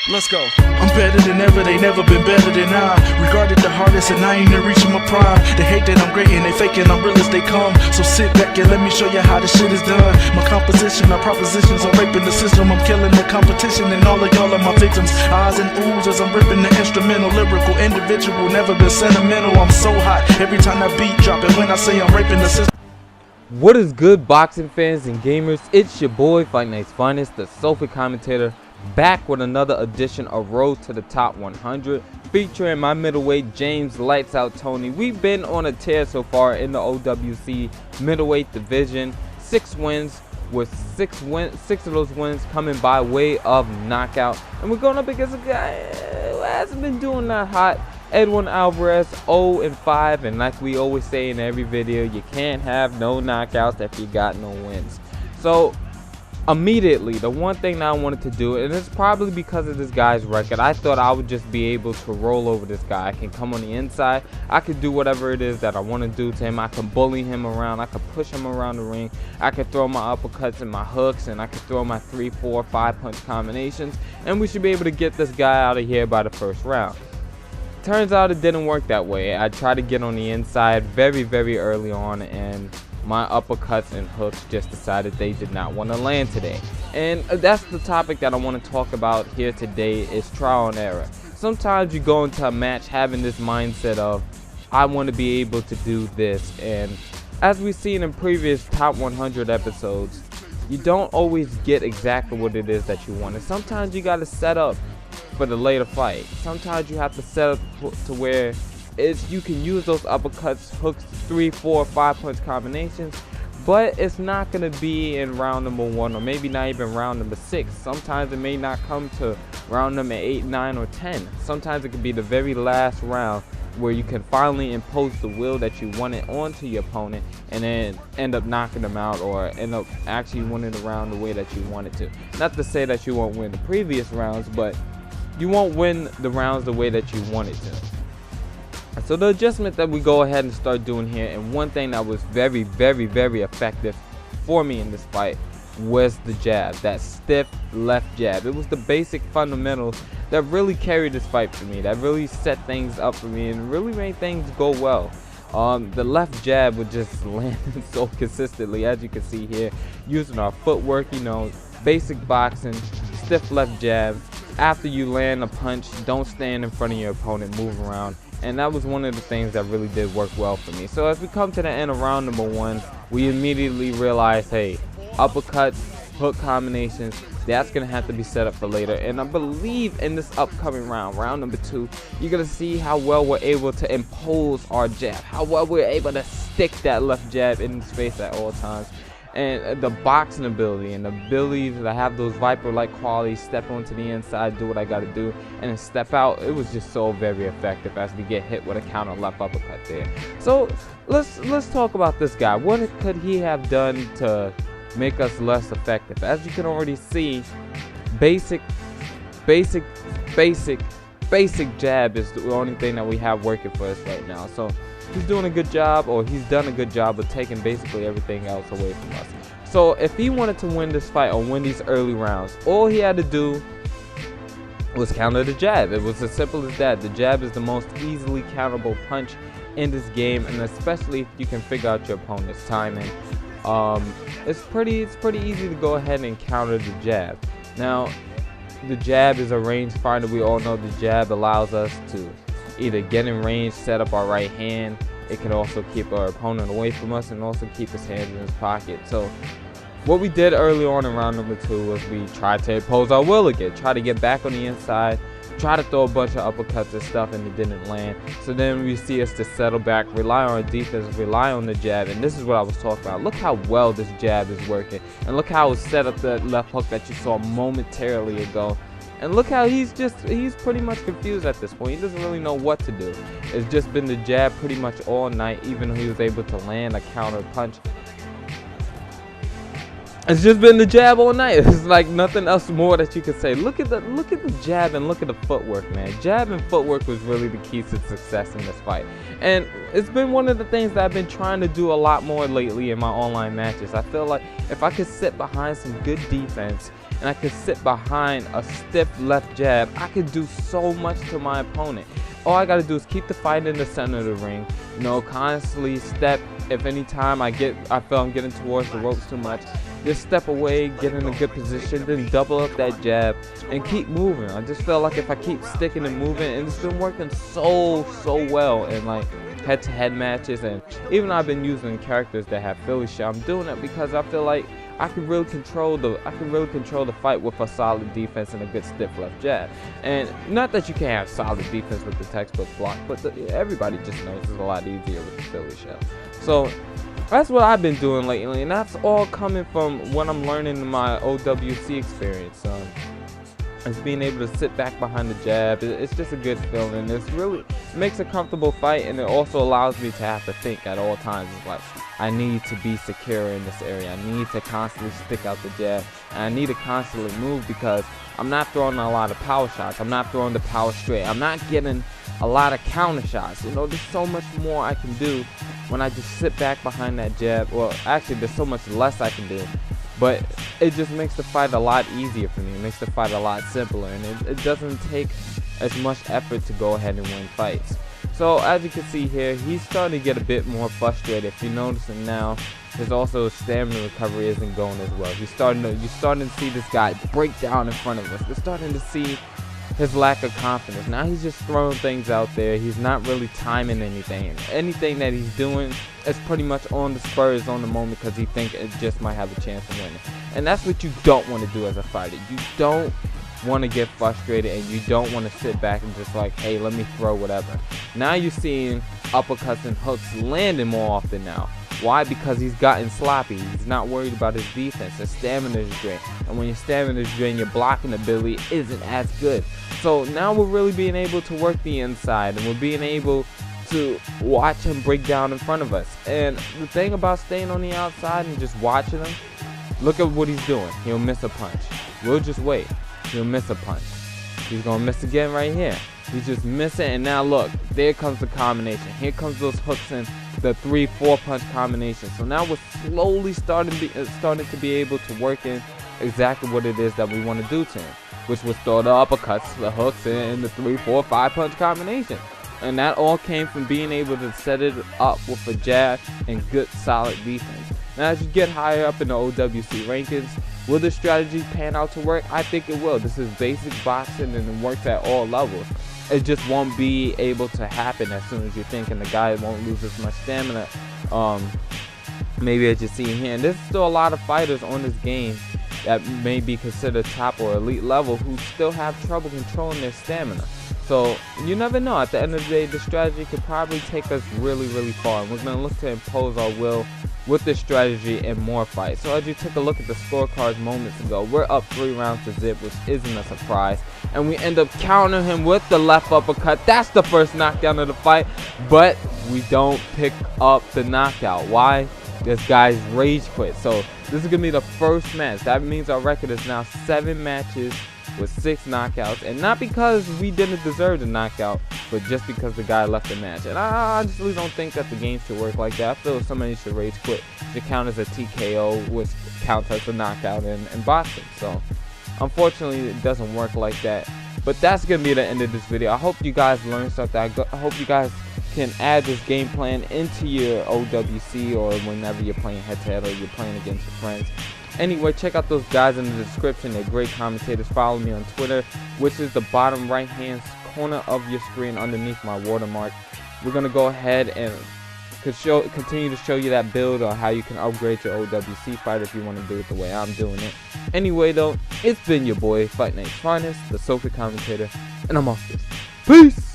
Let's go. I'm better than ever, they never been better than I. Regarded the hardest and I ain't even reaching my prime. They hate that I'm great and they faking I'm real as they come. So sit back and let me show you how this shit is done. My composition, my propositions, I'm raping the system. I'm killing the competition and all of y'all are my victims. Eyes and oohs as I'm ripping the instrumental. Lyrical, individual, never been sentimental. I'm so hot every time that beat drop. And when I say I'm raping the system. What is good, boxing fans and gamers? It's your boy FightNightsFinest, the Sofa commentator, back with another edition of Road to the Top 100, featuring my middleweight James Lights Out Tony. We've been on a tear so far in the OWC middleweight division. 6 wins, with six of those wins coming by way of knockout. And we're going up against a guy who hasn't been doing that hot. Edwin Alvarez, 0-5, and like we always say in every video, you can't have no knockouts if you got no wins. So immediately, the one thing that I wanted to do, and it's probably because of this guy's record, I thought I would just be able to roll over this guy. I can come on the inside, I could do whatever it is that I want to do to him. I can bully him around, I could push him around the ring, I could throw my uppercuts and my hooks, and I could throw my 3, 4, 5 punch combinations, and we should be able to get this guy out of here by the first round. Turns out it didn't work that way. I tried to get on the inside very early on, and my uppercuts and hooks just decided they did not want to land today. And that's the topic that I want to talk about here today, is trial and error. Sometimes you go into a match having this mindset of, I want to be able to do this, and as we've seen in previous top 100 episodes, you don't always get exactly what it is that you want. And sometimes you got to set up for the later fight. Sometimes you have to set up to where you can use those uppercuts, hooks, 3, 4, 5 punch combinations, but it's not going to be in round number 1, or maybe not even round number 6. Sometimes it may not come to round number 8, 9, or 10. Sometimes it could be the very last round where you can finally impose the will that you wanted onto your opponent and then end up knocking them out, or end up actually winning the round the way that you wanted to. Not to say that you won't win the previous rounds, but you won't win the rounds the way that you wanted to. So the adjustment that we go ahead and start doing here, and one thing that was very effective for me in this fight, was the jab, that stiff left jab. It was the basic fundamentals that really carried this fight for me, that really set things up for me and really made things go well. The left jab would just land so consistently, as you can see here, using our footwork, basic boxing, stiff left jab. After you land a punch, don't stand in front of your opponent, move around. And that was one of the things that really did work well for me. So as we come to the end of round number 1, we immediately realize, hey, uppercuts, hook combinations, that's going to have to be set up for later. And I believe in this upcoming round, round number 2, you're going to see how well we're able to impose our jab, how well we're able to stick that left jab in his face at all times. And the boxing ability and the ability to have those Viper-like qualities, step onto the inside, do what I got to do, and then step out, it was just so very effective as we get hit with a counter left uppercut there. So let's talk about this guy. What could he have done to make us less effective? As you can already see, basic jab is the only thing that we have working for us right now. So he's doing a good job, or he's done a good job of taking basically everything else away from us. So if he wanted to win this fight or win these early rounds, all he had to do was counter the jab. It was as simple as that. The jab is the most easily counterable punch in this game, and especially if you can figure out your opponent's timing. It's pretty easy to go ahead and counter the jab. Now, the jab is a range finder. We all know the jab allows us to either get in range, set up our right hand. It can also keep our opponent away from us and also keep his hands in his pocket. So what we did early on in round number 2 was we tried to impose our will again, try to get back on the inside, try to throw a bunch of uppercuts and stuff, and it didn't land. So then we see us to settle back, rely on our defense, rely on the jab, and this is what I was talking about. Look how well this jab is working, and look how it set up that left hook that you saw momentarily ago. And look how he's pretty much confused at this point. He doesn't really know what to do. It's just been the jab pretty much all night, even though he was able to land a counter punch. It's just been the jab all night. It's like nothing else more that you could say. Look at the jab and look at the footwork, man. Jab and footwork was really the key to success in this fight. And it's been one of the things that I've been trying to do a lot more lately in my online matches. I feel like if I could sit behind some good defense and I could sit behind a stiff left jab, I could do so much to my opponent. All I gotta do is keep the fight in the center of the ring, you know, constantly step. If any time I feel I'm getting towards the ropes too much, just step away, get in a good position, then double up that jab and keep moving. I just feel like if I keep sticking and moving, and it's been working so well in like head-to-head matches, and even I've been using characters that have Philly shot. I'm doing it because I feel like I can really control the fight with a solid defense and a good stiff left jab. And not that you can't have solid defense with the textbook block, but everybody just knows it's a lot easier with the Philly shell. So that's what I've been doing lately, and that's all coming from what I'm learning in my OWC experience. It's being able to sit back behind the jab. It's just a good feeling. It makes a comfortable fight, and it also allows me to have to think at all times. It's like, I need to be secure in this area. I need to constantly stick out the jab, and I need to constantly move because I'm not throwing a lot of power shots. I'm not throwing the power straight. I'm not getting a lot of counter shots. You know, there's so much more I can do when I just sit back behind that jab. Well, actually, there's so much less I can do, but it just makes the fight a lot easier for me. It makes the fight a lot simpler, and it doesn't take as much effort to go ahead and win fights. So as you can see here, he's starting to get a bit more frustrated. If you're noticing now, there's also stamina recovery isn't going as well. You're starting to see this guy break down in front of us. We're starting to see his lack of confidence. Now he's just throwing things out there. He's not really timing anything. Anything that he's doing is pretty much on the spurs, on the moment, because he thinks it just might have a chance of winning. And that's what you don't want to do as a fighter. You don't want to get frustrated, and you don't want to sit back and just like, hey, let me throw whatever. Now you're seeing uppercuts and hooks landing more often now. Why? Because he's gotten sloppy. He's not worried about his defense. His stamina is drained. And when your stamina is drained, your blocking ability isn't as good. So now we're really being able to work the inside, and we're being able to watch him break down in front of us. And the thing about staying on the outside and just watching him, look at what he's doing. He'll miss a punch. We'll just wait. He'll miss a punch. He's going to miss again right here. He's just missing, and now look, there comes the combination. Here comes those hooks in the 3-4 punch combination. So now we're slowly starting to be able to work in exactly what it is that we want to do to him, which was throw the uppercuts, the hooks, and the 3-4-5 punch combination. And that all came from being able to set it up with a jab and good solid defense. Now as you get higher up in the OWC rankings, will this strategy pan out to work? I think it will. This is basic boxing, and it works at all levels. It just won't be able to happen as soon as you think, and the guy won't lose as much stamina maybe as you see here. And there's still a lot of fighters on this game that may be considered top or elite level who still have trouble controlling their stamina. So you never know. At the end of the day, the strategy could probably take us really far, and we're going to look to impose our will with this strategy in more fights. So as you took a look at the scorecards moments ago, we're up 3 rounds to zip, which isn't a surprise, and we end up countering him with the left uppercut. That's the first knockdown of the fight, but we don't pick up the knockout. Why? This guy's rage quit. So this is gonna be the first match. That means our record is now 7 matches with 6 knockouts, and not because we didn't deserve the knockout, but just because the guy left the match. And I honestly don't think that the game should work like that. I feel somebody should rage quit. It should count as a TKO, which counts as a knockout in boxing. So unfortunately, it doesn't work like that. But that's gonna be the end of this video. I hope you guys learned something. I hope you guys can add this game plan into your OWC, or whenever you're playing head-to-head, or you're playing against your friends. Anyway, check out those guys in the description. They're great commentators. Follow me on Twitter, which is the bottom right-hand corner of your screen underneath my watermark. We're going to go ahead and continue to show you that build, or how you can upgrade your OWC fight if you want to do it the way I'm doing it. Anyway, though, it's been your boy, Fight Night's Finest, the Sofa commentator, and I'm off this. Peace!